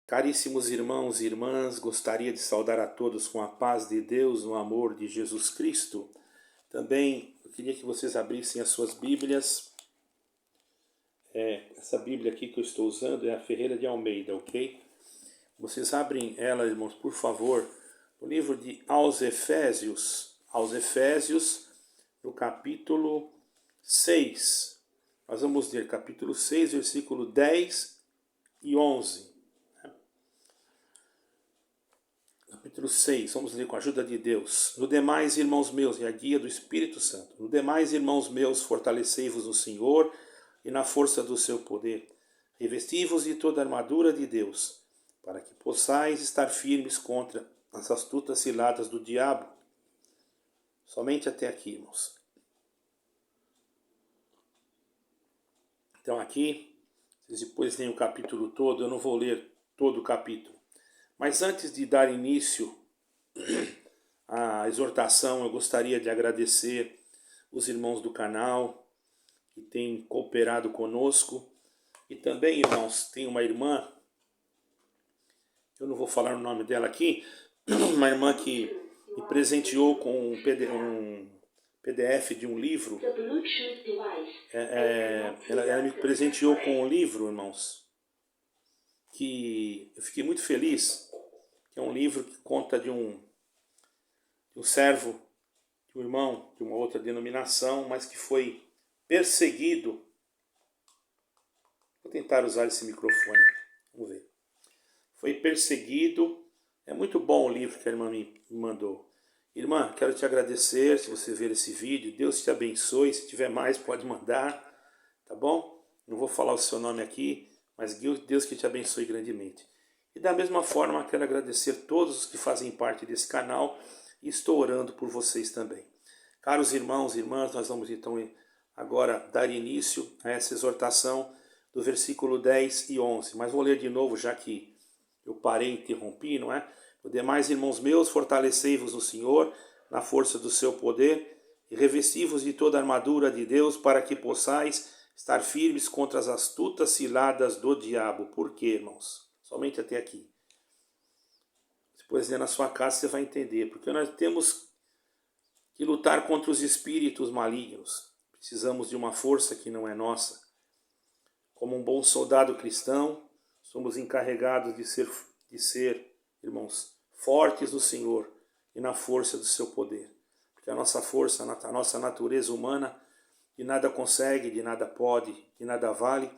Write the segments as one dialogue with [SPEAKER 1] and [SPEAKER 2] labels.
[SPEAKER 1] Caríssimos irmãos e irmãs, gostaria de saudar a todos com a paz de Deus, no amor de Jesus Cristo. Também eu queria que vocês abrissem as suas Bíblias. Essa Bíblia aqui que eu estou usando é a Ferreira de Almeida, ok? Vocês abrem ela, irmãos, por favor, no livro de Aos Efésios, no capítulo 6. Nós vamos ler capítulo 6, versículo 10 e 11. Capítulo 6, vamos ler com a ajuda de Deus. No demais, irmãos meus, e a guia do Espírito Santo. No demais, irmãos meus, fortalecei-vos no Senhor e na força do seu poder. Revesti-vos de toda a armadura de Deus, para que possais estar firmes contra as astutas ciladas do diabo. Somente até aqui, irmãos. Então aqui, vocês depois leem o capítulo todo, eu não vou ler todo o capítulo. Mas antes de dar início à exortação, eu gostaria de agradecer os irmãos do canal que têm cooperado conosco. E também, irmãos, tem uma irmã, eu não vou falar o nome dela aqui, uma irmã que me presenteou com um PDF de um livro. Ela me presenteou com um livro, irmãos, que eu fiquei muito feliz, que é um livro que conta de um servo, de um irmão de uma outra denominação, mas que foi perseguido. Vou tentar usar esse microfone, vamos ver. Foi perseguido. É muito bom o livro que a irmã me mandou. Irmã, quero te agradecer se você ver esse vídeo. Deus te abençoe. Se tiver mais, pode mandar, tá bom? Não vou falar o seu nome aqui, mas Deus que te abençoe grandemente. E da mesma forma, quero agradecer todos os que fazem parte desse canal e estou orando por vocês também. Caros irmãos e irmãs, nós vamos então agora dar início a essa exortação do versículo 10 e 11. Mas vou ler de novo, já que eu parei e interrompi, não é? No demais, irmãos meus, fortalecei-vos no Senhor, na força do seu poder, e revesti-vos de toda a armadura de Deus, para que possais estar firmes contra as astutas ciladas do diabo. Por quê, irmãos? Somente até aqui. Depois, na sua casa, você vai entender. Porque nós temos que lutar contra os espíritos malignos. Precisamos de uma força que não é nossa. Como um bom soldado cristão, somos encarregados de ser, irmãos, fortes no Senhor e na força do seu poder. Porque a nossa força, a nossa natureza humana, de nada consegue, de nada pode, de nada vale,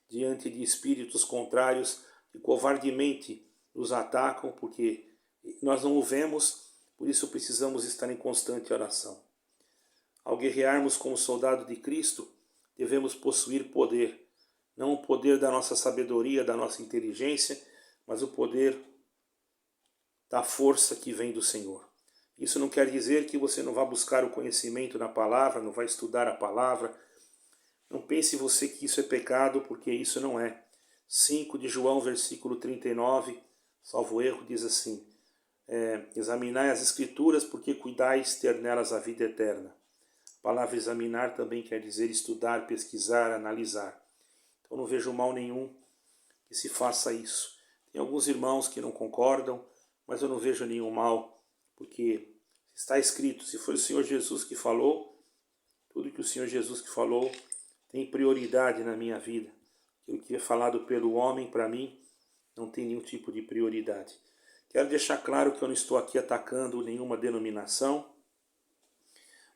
[SPEAKER 1] diante de espíritos contrários que covardemente nos atacam, porque nós não o vemos, por isso precisamos estar em constante oração. Ao guerrearmos como soldado de Cristo, devemos possuir poder. Não o poder da nossa sabedoria, da nossa inteligência, mas o poder da força que vem do Senhor. Isso não quer dizer que você não vá buscar o conhecimento na palavra, não vai estudar a palavra. Não pense você que isso é pecado, porque isso não é. 5 de João, versículo 39, salvo erro, diz assim: examinai as Escrituras, porque cuidais ter nelas a vida eterna. A palavra examinar também quer dizer estudar, pesquisar, analisar. Eu não vejo mal nenhum que se faça isso. Tem alguns irmãos que não concordam, mas eu não vejo nenhum mal, porque está escrito, se foi o Senhor Jesus que falou, tudo que o Senhor Jesus que falou tem prioridade na minha vida. Aquilo que é falado pelo homem, para mim, não tem nenhum tipo de prioridade. Quero deixar claro que eu não estou aqui atacando nenhuma denominação.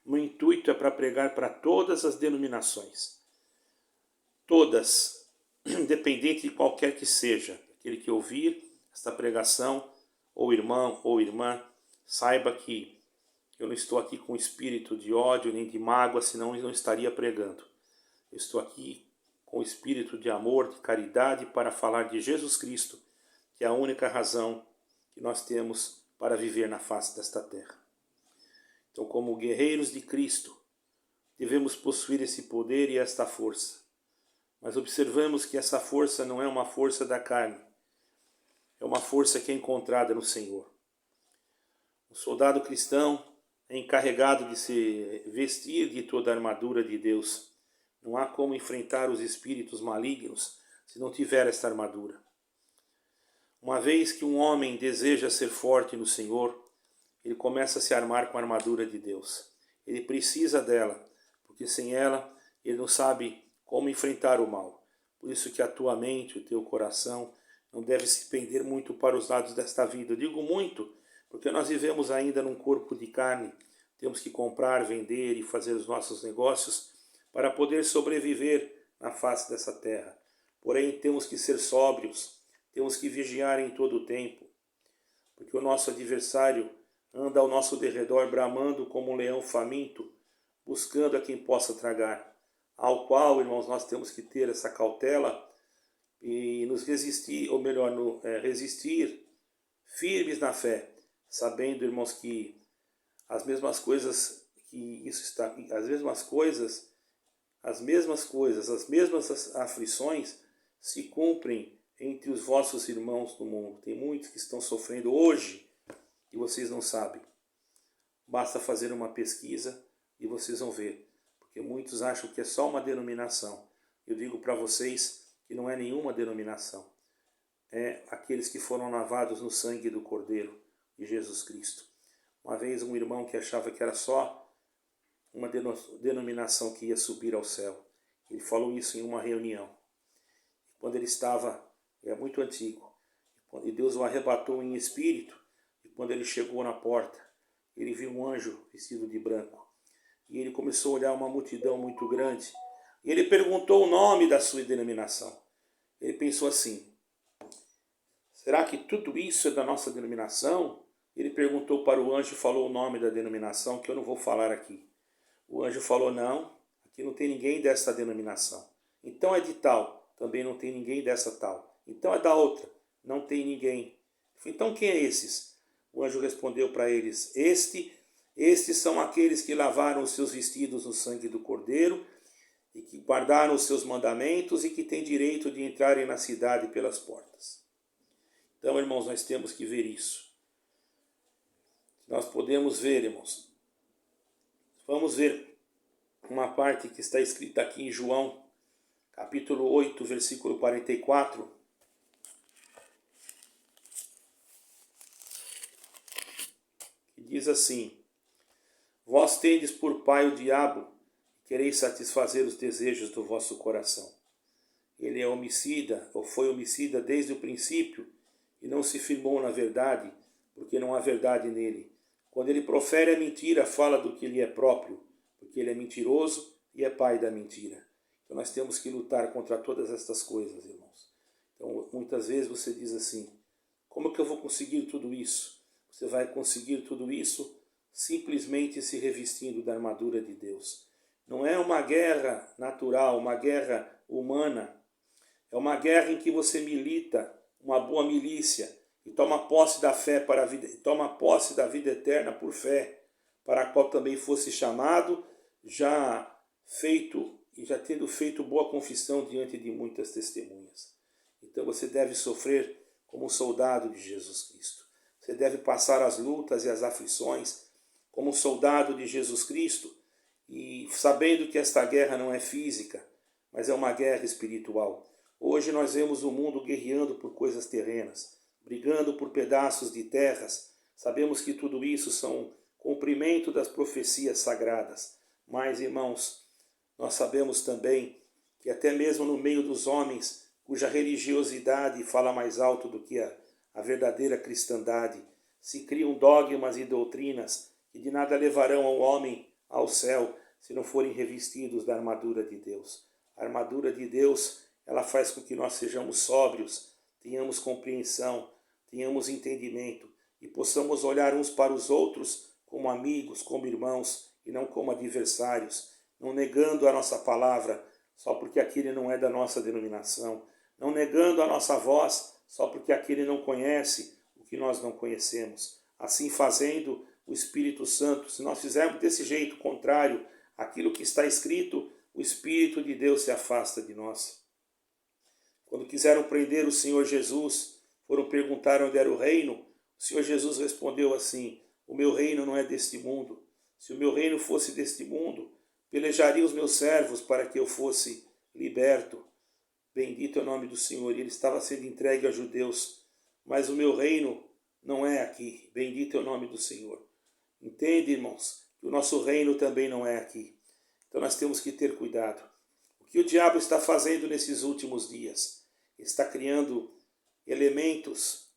[SPEAKER 1] Meu intuito é para pregar para todas as denominações. Todas, independente de qualquer que seja, aquele que ouvir esta pregação, ou irmão ou irmã, saiba que eu não estou aqui com espírito de ódio nem de mágoa, senão eu não estaria pregando. Eu estou aqui com espírito de amor, de caridade, para falar de Jesus Cristo, que é a única razão que nós temos para viver na face desta terra. Então, como guerreiros de Cristo, devemos possuir esse poder e esta força. Mas observamos que essa força não é uma força da carne. É uma força que é encontrada no Senhor. O soldado cristão é encarregado de se vestir de toda a armadura de Deus. Não há como enfrentar os espíritos malignos se não tiver esta armadura. Uma vez que um homem deseja ser forte no Senhor, ele começa a se armar com a armadura de Deus. Ele precisa dela, porque sem ela ele não sabe como enfrentar o mal. Por isso que a tua mente, o teu coração, não deve se pender muito para os lados desta vida. Eu digo muito, porque nós vivemos ainda num corpo de carne. Temos que comprar, vender e fazer os nossos negócios para poder sobreviver na face dessa terra. Porém, temos que ser sóbrios, temos que vigiar em todo o tempo, porque o nosso adversário anda ao nosso derredor bramando como um leão faminto, buscando a quem possa tragar, ao qual, irmãos, nós temos que ter essa cautela e nos resistir, ou melhor, resistir firmes na fé, sabendo, irmãos, que as mesmas coisas as mesmas aflições se cumprem entre os vossos irmãos no mundo. Tem muitos que estão sofrendo hoje e vocês não sabem. Basta fazer uma pesquisa e vocês vão ver, porque muitos acham que é só uma denominação. Eu digo para vocês que não é nenhuma denominação. É aqueles que foram lavados no sangue do Cordeiro de Jesus Cristo. Uma vez um irmão que achava que era só uma denominação que ia subir ao céu. Ele falou isso em uma reunião. Quando ele estava, é muito antigo, e Deus o arrebatou em espírito, e quando ele chegou na porta, ele viu um anjo vestido de branco. E ele começou a olhar uma multidão muito grande. E ele perguntou o nome da sua denominação. Ele pensou assim: será que tudo isso é da nossa denominação? Ele perguntou para o anjo e falou o nome da denominação, que eu não vou falar aqui. O anjo falou: não, aqui não tem ninguém dessa denominação. Então é de tal, também não tem ninguém dessa tal. Então é da outra, não tem ninguém. Então quem é esses? O anjo respondeu para eles: estes são aqueles que lavaram os seus vestidos no sangue do Cordeiro e que guardaram os seus mandamentos e que têm direito de entrarem na cidade pelas portas. Então, irmãos, nós temos que ver isso. Nós podemos ver, irmãos. Vamos ver uma parte que está escrita aqui em João, capítulo 8, versículo 44. Que diz assim: vós tendes por pai o diabo, e quereis satisfazer os desejos do vosso coração. Ele é homicida, ou foi homicida desde o princípio, e não se firmou na verdade, porque não há verdade nele. Quando ele profere a mentira, fala do que lhe é próprio, porque ele é mentiroso e é pai da mentira. Então nós temos que lutar contra todas estas coisas, irmãos. Então muitas vezes você diz assim: como que eu vou conseguir tudo isso? Você vai conseguir tudo isso simplesmente se revestindo da armadura de Deus. Não é uma guerra natural, uma guerra humana. É uma guerra em que você milita uma boa milícia e toma posse da fé para a vida, toma posse da vida eterna por fé, para a qual também fosse chamado, já tendo feito boa confissão diante de muitas testemunhas. Então você deve sofrer como soldado de Jesus Cristo. Você deve passar as lutas e as aflições como soldado de Jesus Cristo, e sabendo que esta guerra não é física, mas é uma guerra espiritual. Hoje nós vemos o mundo guerreando por coisas terrenas, brigando por pedaços de terras. Sabemos que tudo isso são cumprimento das profecias sagradas. Mas, irmãos, nós sabemos também que até mesmo no meio dos homens, cuja religiosidade fala mais alto do que a verdadeira cristandade, se criam dogmas e doutrinas que de nada levarão ao homem ao céu se não forem revestidos da armadura de Deus. A armadura de Deus, ela faz com que nós sejamos sóbrios, tenhamos compreensão, tenhamos entendimento e possamos olhar uns para os outros como amigos, como irmãos e não como adversários, não negando a nossa palavra só porque aquele não é da nossa denominação, não negando a nossa voz só porque aquele não conhece o que nós não conhecemos. Assim fazendo, o Espírito Santo, se nós fizermos desse jeito contrário àquilo que está escrito, o Espírito de Deus se afasta de nós. Quando quiseram prender o Senhor Jesus, foram perguntar onde era o reino, o Senhor Jesus respondeu assim: o meu reino não é deste mundo. Se o meu reino fosse deste mundo, pelejaria os meus servos para que eu fosse liberto. Bendito é o nome do Senhor. E ele estava sendo entregue aos judeus mas o meu reino não é aqui. Bendito é o nome do Senhor. Entende, irmãos, que o nosso reino também não é aqui. Então nós temos que ter cuidado. O que o diabo está fazendo nesses últimos dias? Está criando elementos,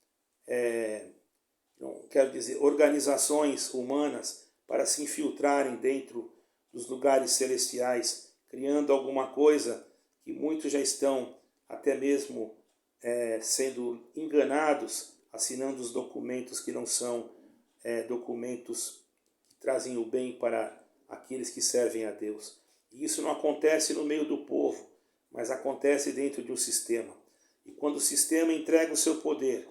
[SPEAKER 1] não quero dizer, organizações humanas para se infiltrarem dentro dos lugares celestiais, criando alguma coisa que muitos já estão até mesmo sendo enganados, assinando os documentos que não são documentos que trazem o bem para aqueles que servem a Deus. E isso não acontece no meio do povo, mas acontece dentro de um sistema. E quando o sistema entrega o seu poder,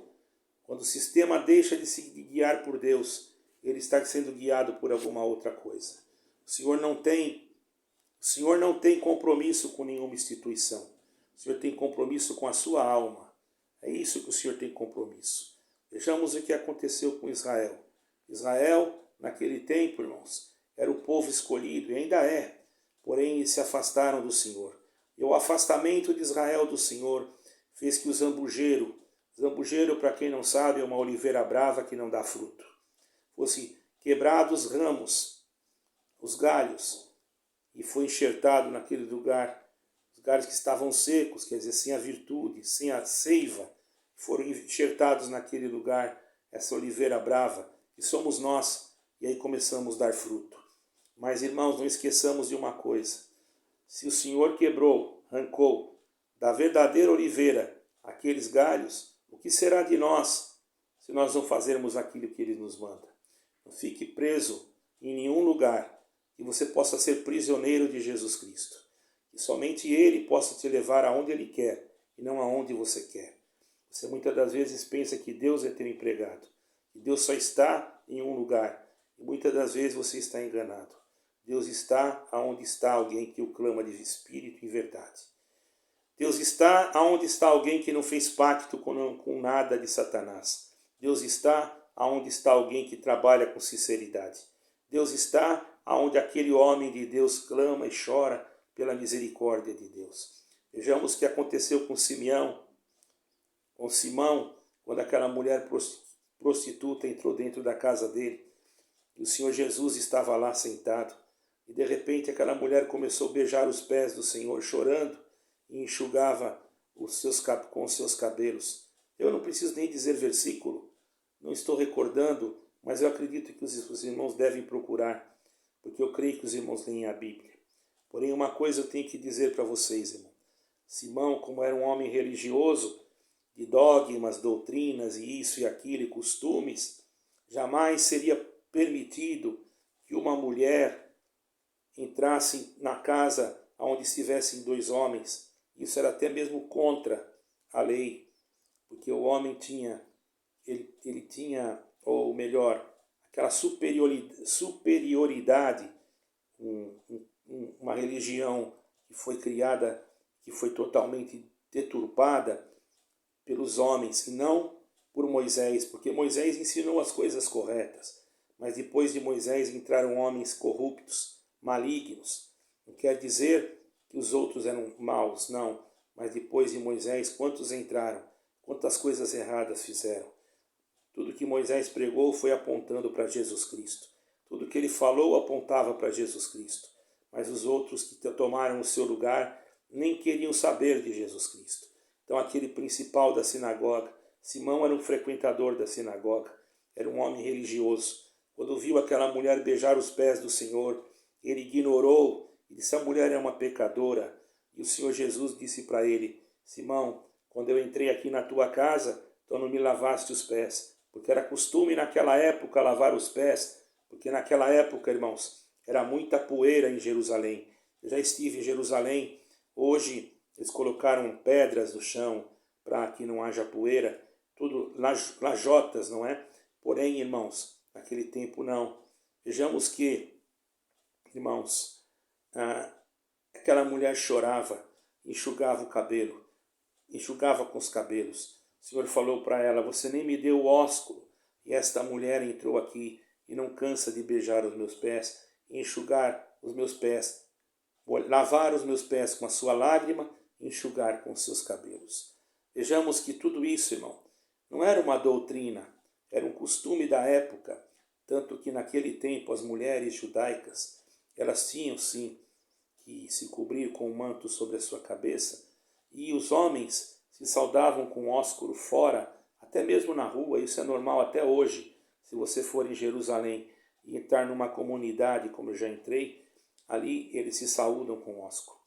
[SPEAKER 1] quando o sistema deixa de se guiar por Deus, ele está sendo guiado por alguma outra coisa. O Senhor não tem compromisso com nenhuma instituição. O Senhor tem compromisso com a sua alma. É isso que o Senhor tem compromisso. Vejamos o que aconteceu com Israel. Israel, naquele tempo, irmãos, era o povo escolhido, e ainda é, porém eles se afastaram do Senhor. E o afastamento de Israel do Senhor fez que o zambujeiro, para quem não sabe, é uma oliveira brava que não dá fruto, fosse quebrados os ramos, os galhos, e foi enxertado naquele lugar, os galhos que estavam secos, quer dizer, sem a virtude, sem a seiva, foram enxertados naquele lugar, essa oliveira brava, que somos nós, e aí começamos a dar fruto. Mas, irmãos, não esqueçamos de uma coisa: se o Senhor quebrou, arrancou da verdadeira oliveira aqueles galhos, o que será de nós se nós não fazermos aquilo que Ele nos manda? Não fique preso em nenhum lugar, que você possa ser prisioneiro de Jesus Cristo. Que somente Ele possa te levar aonde Ele quer e não aonde você quer. Você muitas das vezes pensa que Deus é teu empregado, que Deus só está em um lugar, e muitas das vezes você está enganado. Deus está aonde está alguém que o clama de espírito e verdade. Deus está aonde está alguém que não fez pacto com nada de Satanás. Deus está aonde está alguém que trabalha com sinceridade. Deus está aonde aquele homem de Deus clama e chora pela misericórdia de Deus. Vejamos o que aconteceu com Simão, quando aquela mulher prostituta entrou dentro da casa dele. E o Senhor Jesus estava lá sentado. E de repente aquela mulher começou a beijar os pés do Senhor, chorando, e enxugava com os seus cabelos. Eu não preciso nem dizer versículo, não estou recordando, mas eu acredito que os irmãos devem procurar, porque eu creio que os irmãos leem a Bíblia. Porém, uma coisa eu tenho que dizer para vocês, irmão. Simão, como era um homem religioso, de dogmas, doutrinas, e isso e aquilo, e costumes, jamais seria permitido que uma mulher entrasse na casa onde estivessem dois homens. Isso era até mesmo contra a lei, porque o homem tinha, ele tinha, ou melhor, aquela superioridade, uma religião que foi criada, que foi totalmente deturpada pelos homens, e não por Moisés, porque Moisés ensinou as coisas corretas, mas depois de Moisés entraram homens corruptos, malignos. Não quer dizer que os outros eram maus, não. Mas depois de Moisés, quantos entraram? Quantas coisas erradas fizeram? Tudo que Moisés pregou foi apontando para Jesus Cristo. Tudo que ele falou apontava para Jesus Cristo. Mas os outros que tomaram o seu lugar nem queriam saber de Jesus Cristo. Então aquele principal da sinagoga, Simão era um frequentador da sinagoga, era um homem religioso. Quando viu aquela mulher beijar os pés do Senhor, ele ignorou e disse: a mulher é uma pecadora. E o Senhor Jesus disse para ele: Simão, quando eu entrei aqui na tua casa, tu não me lavaste os pés. Porque era costume naquela época lavar os pés, porque naquela época, irmãos, era muita poeira em Jerusalém. Eu já estive em Jerusalém, hoje eles colocaram pedras no chão para que não haja poeira, tudo lajotas, não é? Porém, irmãos, naquele tempo não. Vejamos que, irmãos, aquela mulher chorava, enxugava o cabelo, enxugava com os cabelos. O Senhor falou para ela: você nem me deu o ósculo, e esta mulher entrou aqui e não cansa de beijar os meus pés, e enxugar os meus pés, lavar os meus pés com a sua lágrima, e enxugar com os seus cabelos. Vejamos que tudo isso, irmão, Não era uma doutrina, era um costume da época, tanto que naquele tempo as mulheres judaicas, elas tinham sim que se cobrir com um manto sobre a sua cabeça, e os homens se saudavam com ósculo fora, até mesmo na rua. Isso é normal até hoje. Se você for em Jerusalém e entrar numa comunidade, como eu já entrei, ali eles se saúdam com ósculo.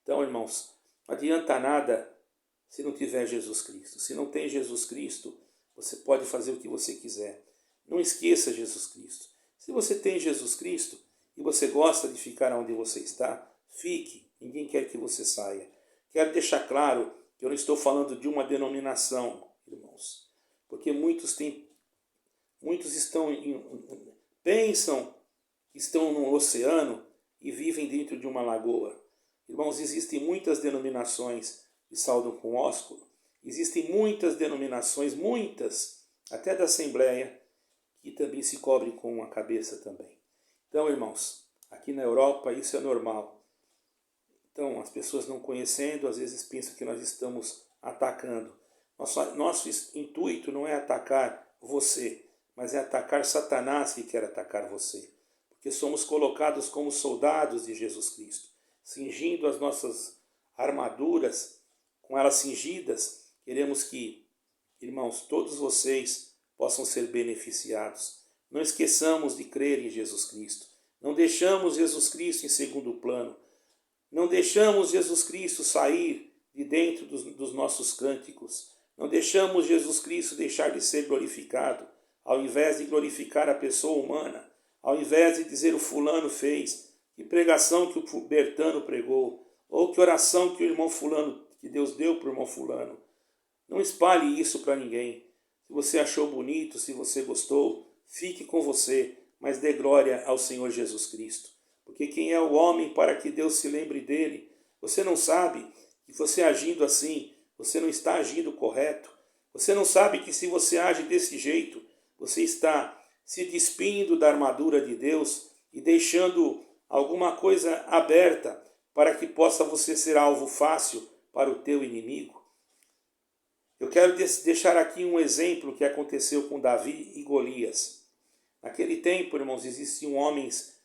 [SPEAKER 1] Então, irmãos, não adianta nada se não tiver Jesus Cristo. Se não tem Jesus Cristo, você pode fazer o que você quiser. Não esqueça Jesus Cristo. Se você tem Jesus Cristo e você gosta de ficar onde você está, fique. Ninguém quer que você saia. Quero deixar claro que eu não estou falando de uma denominação, irmãos, porque muitos pensam que estão no oceano e vivem dentro de uma lagoa. Irmãos, existem muitas denominações que saudam com ósculo. Existem muitas denominações, muitas, até da Assembleia, que também se cobrem com a cabeça também. Então, irmãos, aqui na Europa isso é normal. Então, as pessoas não conhecendo, às vezes pensam que nós estamos atacando. Nosso intuito não é atacar você, mas é atacar Satanás que quer atacar você. Porque somos colocados como soldados de Jesus Cristo, cingindo as nossas armaduras, com elas cingidas. Queremos que, irmãos, todos vocês possam ser beneficiados. Não esqueçamos de crer em Jesus Cristo. Não deixamos Jesus Cristo em segundo plano. Não deixamos Jesus Cristo sair de dentro dos nossos cânticos. Não deixamos Jesus Cristo deixar de ser glorificado. Ao invés de glorificar a pessoa humana, ao invés de dizer o fulano fez, que pregação que o Bertano pregou, ou que oração que o irmão fulano, que Deus deu para o irmão fulano. Não espalhe isso para ninguém. Se você achou bonito, se você gostou, fique com você, mas dê glória ao Senhor Jesus Cristo. Porque quem é o homem para que Deus se lembre dele? Você não sabe que você agindo assim, você não está agindo correto. Você não sabe que se você age desse jeito, você está se despindo da armadura de Deus e deixando alguma coisa aberta para que possa você ser alvo fácil para o teu inimigo. Eu quero deixar aqui um exemplo que aconteceu com Davi e Golias. Naquele tempo, irmãos, existiam homens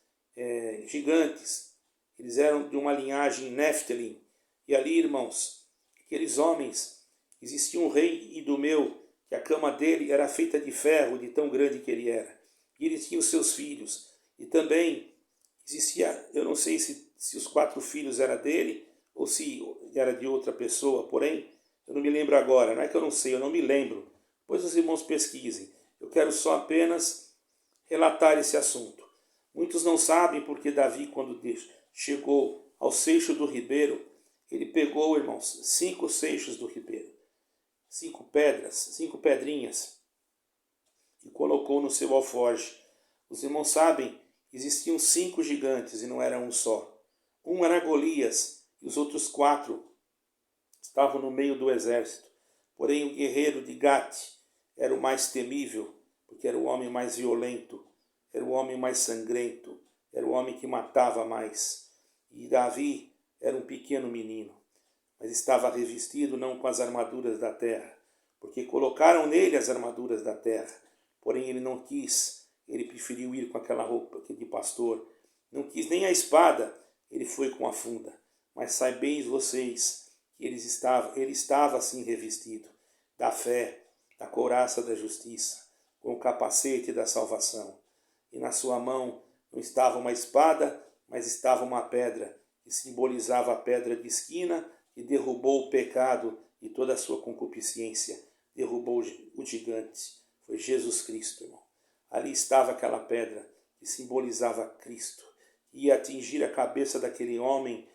[SPEAKER 1] gigantes. Eles eram de uma linhagem Neftalin. E ali, irmãos, aqueles homens, existia um rei idumeu, que a cama dele era feita de ferro, de tão grande que ele era. E ele tinha os seus filhos. E também existia, eu não sei se os 4 filhos eram dele ou se era de outra pessoa, porém, eu não me lembro agora. Não é que eu não sei, eu não me lembro. Depois os irmãos pesquisem. Eu quero só apenas relatar esse assunto. Muitos não sabem porque Davi, quando chegou ao seixo do ribeiro, ele pegou, irmãos, 5 seixos do ribeiro, 5 pedras, 5 pedrinhas, e colocou no seu alforje. Os irmãos sabem, existiam 5 gigantes e não era um só. Um era Golias e os outros 4 estavam no meio do exército. Porém, o guerreiro de Gate era o mais temível, porque era o homem mais violento, era o homem mais sangrento, era o homem que matava mais. E Davi era um pequeno menino, mas estava revestido não com as armaduras da terra, porque colocaram nele as armaduras da terra, porém ele não quis, ele preferiu ir com aquela roupa de pastor, não quis nem a espada, ele foi com a funda. Mas saibeis vocês que ele estava assim revestido da fé, da couraça da justiça, com o capacete da salvação. E na sua mão não estava uma espada, mas estava uma pedra, que simbolizava a pedra de esquina, e derrubou o pecado e toda a sua concupiscência. Derrubou o gigante. Foi Jesus Cristo, irmão. Ali estava aquela pedra que simbolizava Cristo. Ia atingir a cabeça daquele homem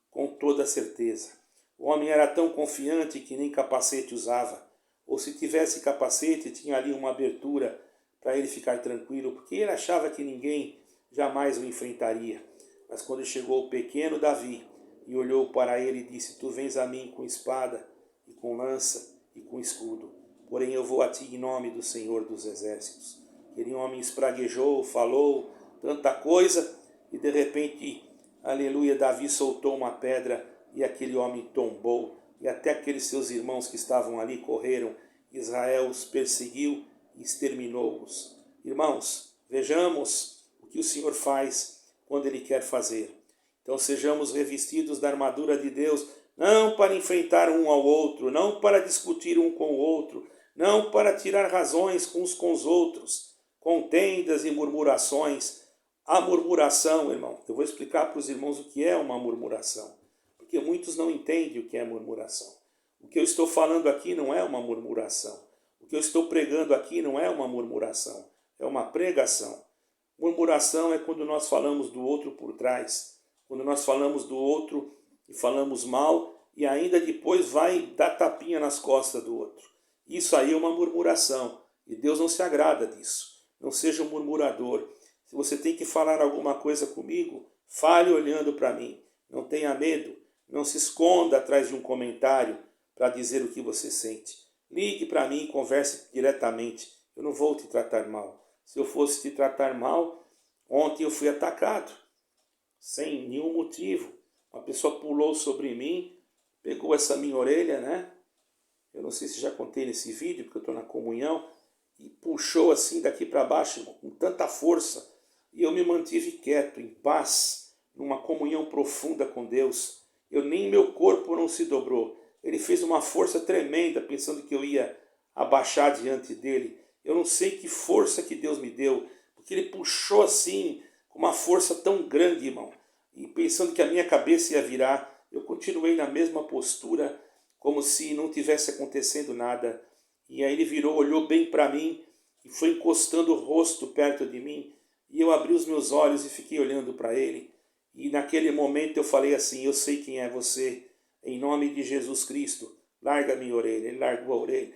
[SPEAKER 1] com toda certeza. O homem era tão confiante que nem capacete usava. Ou se tivesse capacete, tinha ali uma abertura para ele ficar tranquilo, porque ele achava que ninguém jamais o enfrentaria. Mas quando chegou o pequeno Davi e olhou para ele e disse: Tu vens a mim com espada e com lança e com escudo, porém eu vou a ti em nome do Senhor dos Exércitos. Aquele homem espraguejou, falou tanta coisa e de repente, aleluia, Davi soltou uma pedra e aquele homem tombou. E até aqueles seus irmãos que estavam ali correram Israel os perseguiu e exterminou-os. Irmãos, vejamos o que o Senhor faz quando Ele quer fazer. Então sejamos revestidos da armadura de Deus, não para enfrentar um ao outro, não para discutir um com o outro, não para tirar razões uns com os outros, contendas e murmurações. A murmuração, irmão, eu vou explicar para os irmãos o que é uma murmuração, porque muitos não entendem o que é murmuração. O que eu estou falando aqui não é uma murmuração. O que eu estou pregando aqui não é uma murmuração, é uma pregação. Murmuração é quando nós falamos do outro por trás, quando nós falamos do outro e falamos mal e ainda depois vai dar tapinha nas costas do outro. Isso aí é uma murmuração e Deus não se agrada disso. Não seja um murmurador. Se você tem que falar alguma coisa comigo, fale olhando para mim. Não tenha medo, não se esconda atrás de um comentário para dizer o que você sente. Ligue para mim e converse diretamente. Eu não vou te tratar mal. Se eu fosse te tratar mal, ontem eu fui atacado, sem nenhum motivo. Uma pessoa pulou sobre mim, pegou essa minha orelha, né? Eu não sei se já contei nesse vídeo, porque eu estou na comunhão, e puxou assim daqui para baixo com tanta força. E eu me mantive quieto, em paz, numa comunhão profunda com Deus. Nem meu corpo não se dobrou. Ele fez uma força tremenda, pensando que eu ia abaixar diante dele. Eu não sei que força que Deus me deu, porque ele puxou assim, com uma força tão grande, irmão. E pensando que a minha cabeça ia virar, eu continuei na mesma postura, como se não tivesse acontecendo nada. E aí ele virou, olhou bem para mim e foi encostando o rosto perto de mim. E eu abri os meus olhos e fiquei olhando para ele. E naquele momento eu falei assim, eu sei quem é você, em nome de Jesus Cristo, larga a minha orelha. Ele largou a orelha.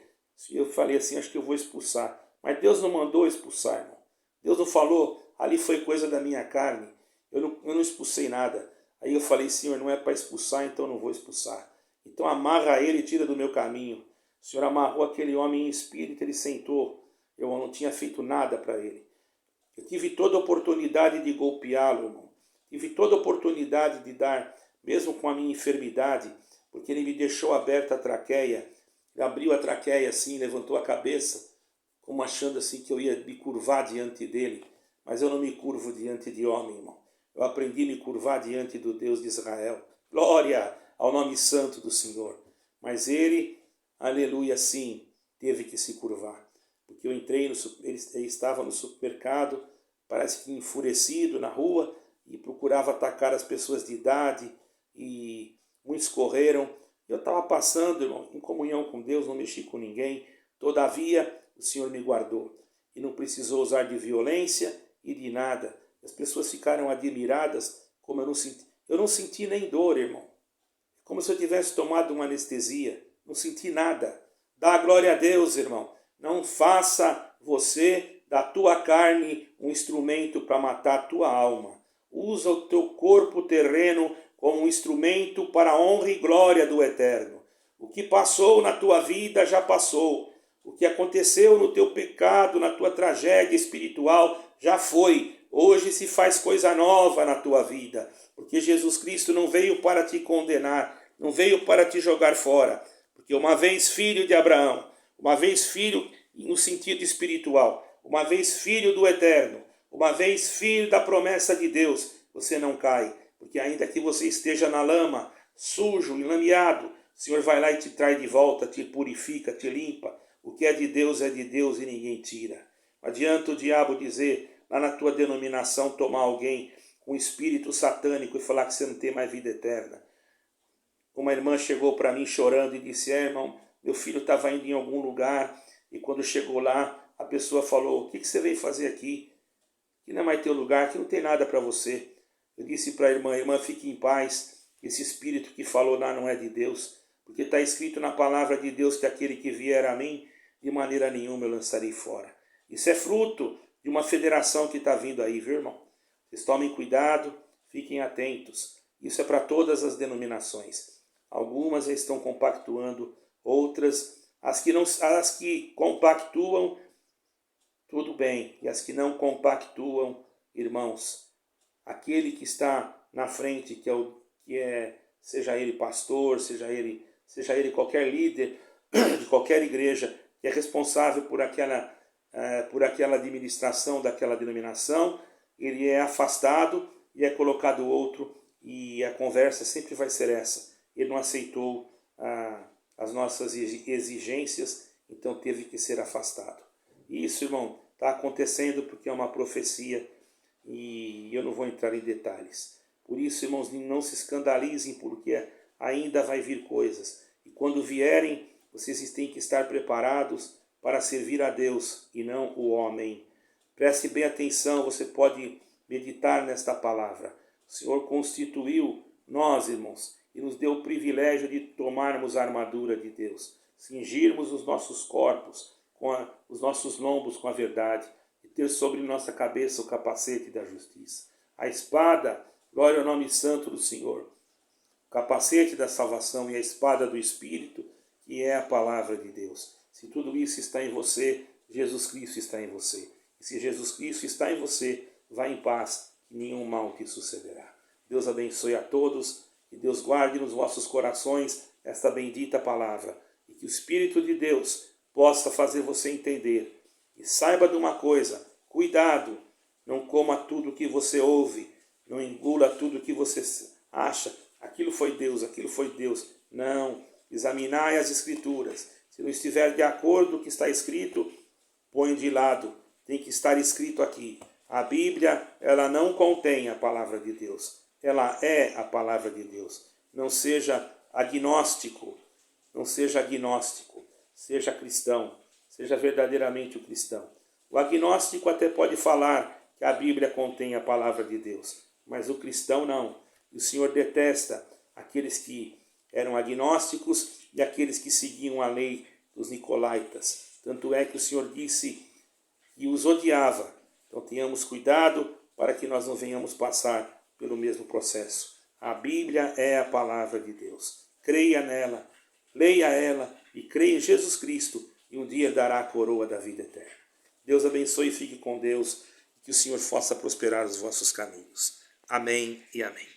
[SPEAKER 1] E eu falei assim, acho que eu vou expulsar. Mas Deus não mandou expulsar, irmão. Deus não falou, ali foi coisa da minha carne. Eu não expulsei nada. Aí eu falei, Senhor, não é para expulsar, então não vou expulsar. Então amarra ele e tira do meu caminho. O Senhor amarrou aquele homem em espírito, ele sentou. Eu não tinha feito nada para ele. Eu tive toda a oportunidade de golpeá-lo, irmão. Tive toda a oportunidade de dar, mesmo com a minha enfermidade, porque ele me deixou aberta a traqueia. Ele abriu a traqueia assim, levantou a cabeça, como achando assim que eu ia me curvar diante dele. Mas eu não me curvo diante de homem, irmão. Eu aprendi a me curvar diante do Deus de Israel. Glória ao nome santo do Senhor. Mas ele, aleluia, sim, teve que se curvar. Porque eu entrei, ele estava no supermercado, parece que enfurecido na rua, e procurava atacar as pessoas de idade, e muitos correram. Eu estava passando, irmão, em comunhão com Deus, não mexi com ninguém. Todavia, o Senhor me guardou. E não precisou usar de violência e de nada. As pessoas ficaram admiradas, como eu não senti nem dor, irmão. Como se eu tivesse tomado uma anestesia. Não senti nada. Dá glória a Deus, irmão. Não faça você da tua carne um instrumento para matar a tua alma. Usa o teu corpo terreno como um instrumento para a honra e glória do Eterno. O que passou na tua vida já passou. O que aconteceu no teu pecado, na tua tragédia espiritual, já foi. Hoje se faz coisa nova na tua vida. Porque Jesus Cristo não veio para te condenar, não veio para te jogar fora. Porque uma vez filho de Abraão, uma vez filho no sentido espiritual, uma vez filho do Eterno, uma vez filho da promessa de Deus, você não cai. Porque ainda que você esteja na lama, sujo, enlameado, o Senhor vai lá e te traz de volta, te purifica, te limpa. O que é de Deus e ninguém tira. Não adianta o diabo dizer, lá na tua denominação, tomar alguém com espírito satânico e falar que você não tem mais vida eterna. Uma irmã chegou para mim chorando e disse, irmão, meu filho estava indo em algum lugar e quando chegou lá, a pessoa falou, o que você veio fazer aqui? Que não é mais teu lugar, que não tem nada para você. Eu disse para a irmã, fique em paz, esse espírito que falou lá não é de Deus, porque está escrito na palavra de Deus que aquele que vier a mim, de maneira nenhuma eu lançarei fora. Isso é fruto de uma federação que está vindo aí, viu, irmão? Vocês tomem cuidado, fiquem atentos. Isso é para todas as denominações. Algumas estão compactuando, outras, as que compactuam, tudo bem. E as que não compactuam, irmãos, aquele que está na frente, seja ele pastor, seja ele qualquer líder de qualquer igreja, que é responsável por aquela administração daquela denominação, ele é afastado e é colocado outro, e a conversa sempre vai ser essa. Ele não aceitou as nossas exigências, então teve que ser afastado. Isso, irmão, está acontecendo porque é uma profecia e eu não vou entrar em detalhes. Por isso, irmãos, não se escandalizem, porque ainda vai vir coisas. E quando vierem, vocês têm que estar preparados para servir a Deus e não o homem. Preste bem atenção, você pode meditar nesta palavra. O Senhor constituiu nós, irmãos, e nos deu o privilégio de tomarmos a armadura de Deus, cingirmos os nossos corpos, os nossos lombos com a verdade, e ter sobre nossa cabeça o capacete da justiça. A espada, glória ao nome santo do Senhor, o capacete da salvação e a espada do Espírito, que é a palavra de Deus. Se tudo isso está em você, Jesus Cristo está em você. E se Jesus Cristo está em você, vá em paz, que nenhum mal te sucederá. Deus abençoe a todos, e Deus guarde nos vossos corações esta bendita palavra, e que o Espírito de Deus possa fazer você entender. E saiba de uma coisa, cuidado, não coma tudo que você ouve, não engula tudo que você acha, aquilo foi Deus, aquilo foi Deus. Não, examinai as Escrituras. Se não estiver de acordo com o que está escrito, põe de lado. Tem que estar escrito aqui. A Bíblia, ela não contém a palavra de Deus. Ela é a palavra de Deus. Não seja agnóstico. Não seja agnóstico. Seja cristão. Seja verdadeiramente o cristão. O agnóstico até pode falar que a Bíblia contém a palavra de Deus. Mas o cristão não. E o Senhor detesta aqueles que eram agnósticos e aqueles que seguiam a lei dos nicolaítas. Tanto é que o Senhor disse que os odiava. Então tenhamos cuidado para que nós não venhamos passar pelo mesmo processo. A Bíblia é a palavra de Deus. Creia nela, leia ela e creia em Jesus Cristo, e um dia dará a coroa da vida eterna. Deus abençoe e fique com Deus, que o Senhor faça prosperar os vossos caminhos. Amém e amém.